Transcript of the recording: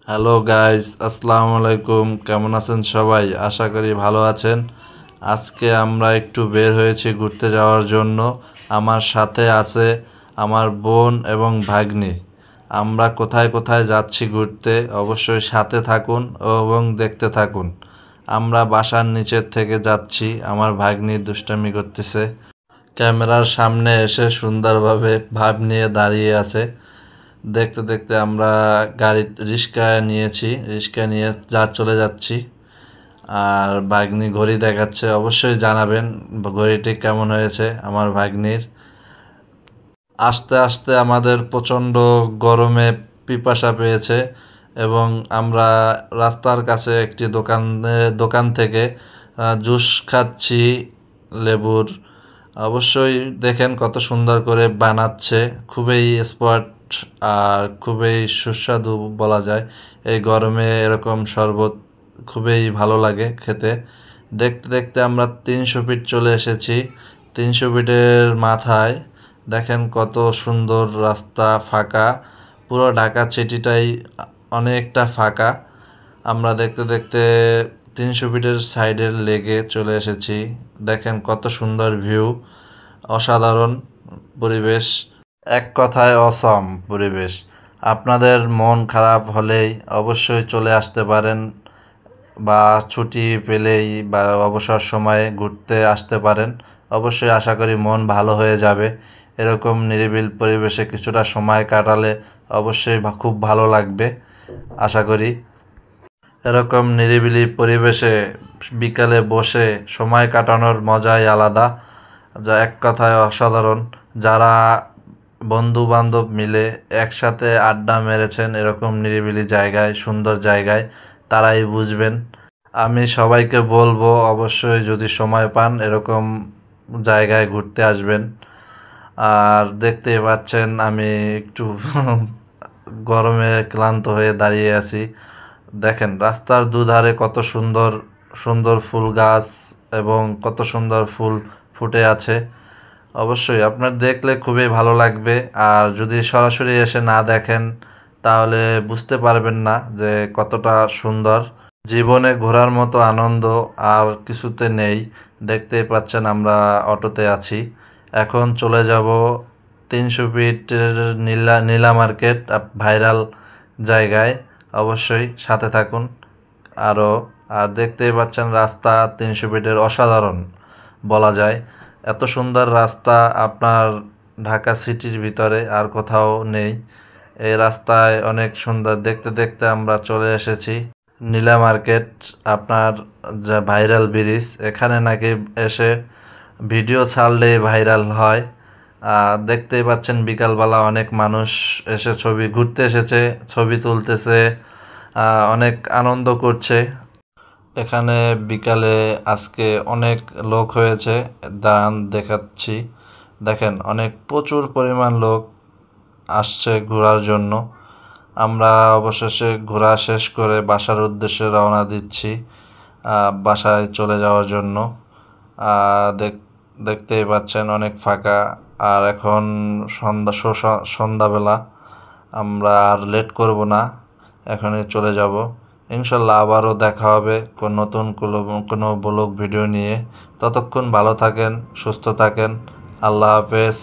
Hello guys, আসসালামু আলাইকুম। কেমন আছেন সবাই? আশা করি ভালো আছেন। আজকে আমরা একটু বের হয়েছি ঘুরতে যাওয়ার জন্য। আমার সাথে আছে আমার বোন এবং ভাগ্নি। আমরা কোথায় কোথায় যাচ্ছি ঘুরতে, অবশ্যই সাথে থাকুন এবং দেখতে থাকুন। আমরা বাসার নিচের থেকে যাচ্ছি। আমার ভাগ্নি দুষ্টামি করতেছে, ক্যামেরার সামনে এসে সুন্দরভাবে ভাব নিয়ে দাঁড়িয়ে আছে। দেখতে দেখতে আমরা রিক্সা নিয়েছি, রিক্সা নিয়ে চলে যাচ্ছি। আর ভাগ্নি ঘড়ি দেখাচ্ছে, অবশ্যই জানাবেন ঘড়িটি কেমন হয়েছে আমার ভাগ্নির। আস্তে আস্তে আমাদের প্রচণ্ড গরমে পিপাসা পেয়েছে এবং আমরা রাস্তার কাছে একটি দোকান থেকে জুস খাচ্ছি লেবুর। অবশ্যই দেখেন কত সুন্দর করে বানাচ্ছে, খুবই স্পট আর খুবই সুস্বাদু বলা যায়। এই গরমে এরকম শরবত খুবই ভালো লাগে খেতে। দেখতে দেখতে আমরা 300 ফিট চলে এসেছি। 300 ফিটের মাথায় দেখেন কত সুন্দর রাস্তা, ফাঁকা। পুরো ঢাকা সিটিটাই অনেকটা ফাঁকা। আমরা দেখতে দেখতে 300 ফিটের সাইডের লেগে চলে এসেছি। দেখেন কত সুন্দর ভিউ, অসাধারণ পরিবেশ, এক কথায় অসম পরিবেশ। আপনাদের মন খারাপ হলেই অবশ্যই চলে আসতে পারেন, বা ছুটি পেলেই বা অবসর সময়ে ঘুরতে আসতে পারেন। অবশ্যই আশা করি মন ভালো হয়ে যাবে। এরকম নিরিবিলি পরিবেশে কিছুটা সময় কাটালে অবশ্যই খুব ভালো লাগবে আশা করি। এরকম নিরিবিলি পরিবেশে বিকালে বসে সময় কাটানোর মজাই আলাদা, যা এক কথায় অসাধারণ। যারা বন্ধু বান্ধব মিলে একসাথে আড্ডা মেরেছেন এরকম নিরিবিলি জায়গায়, সুন্দর জায়গায়, তারাই বুঝবেন। আমি সবাইকে বলবো অবশ্যই যদি সময় পান এরকম জায়গায় ঘুরতে আসবেন। আর দেখতেই পাচ্ছেন আমি একটু গরমে ক্লান্ত হয়ে দাঁড়িয়ে আছি। দেখেন রাস্তার দুধারে কত সুন্দর সুন্দর ফুল গাছ এবং কত সুন্দর ফুল ফুটে আছে। অবশ্যই আপনার দেখলে খুবই ভালো লাগবে। আর যদি সরাসরি এসে না দেখেন তাহলে বুঝতে পারবেন না যে কতটা সুন্দর। জীবনে ঘোরার মতো আনন্দ আর কিছুতে নেই। দেখতেই পাচ্ছেন আমরা অটোতে আছি, এখন চলে যাব 300 ফিটের নীলা মার্কেট, ভাইরাল জায়গায়। অবশ্যই সাথে থাকুন আরও। আর দেখতেই পাচ্ছেন রাস্তা 300 ফিটের অসাধারণ বলা যায়। এত সুন্দর রাস্তা আপনার ঢাকা সিটির ভিতরে আর কোথাও নেই। এই রাস্তায় অনেক সুন্দর। দেখতে দেখতে আমরা চলে এসেছি নীলা মার্কেট, আপনার যা ভাইরাল ব্রিজ। এখানে নাকি এসে ভিডিও ছাড়লেই ভাইরাল হয়। দেখতেই পাচ্ছেন বিকালবেলা অনেক মানুষ এসে ঘুরতে এসেছে, ছবি তুলতেছে, অনেক আনন্দ করছে। এখানে বিকালে আজকে অনেক লোক হয়েছে, দান দেখাচ্ছি। দেখেন প্রচুর পরিমাণ লোক আসছে ঘোরার জন্য। আমরা অবশেষে ঘোরা শেষ করে বাসার উদ্দেশ্যে রওনা দিচ্ছি, বাসায় চলে যাওয়ার জন্য। দেখতেই পাচ্ছেন অনেক ফাঁকা। আর এখন সন্ধ্যাবেলা, আমরা আর লেট করব না, এখনই চলে যাব। ইনশাল্লাহ আবারও দেখা হবে নতুন কোনো ব্লগ ভিডিও নিয়ে। ততক্ষণ ভালো থাকেন, সুস্থ থাকেন। আল্লাহ হাফেজ।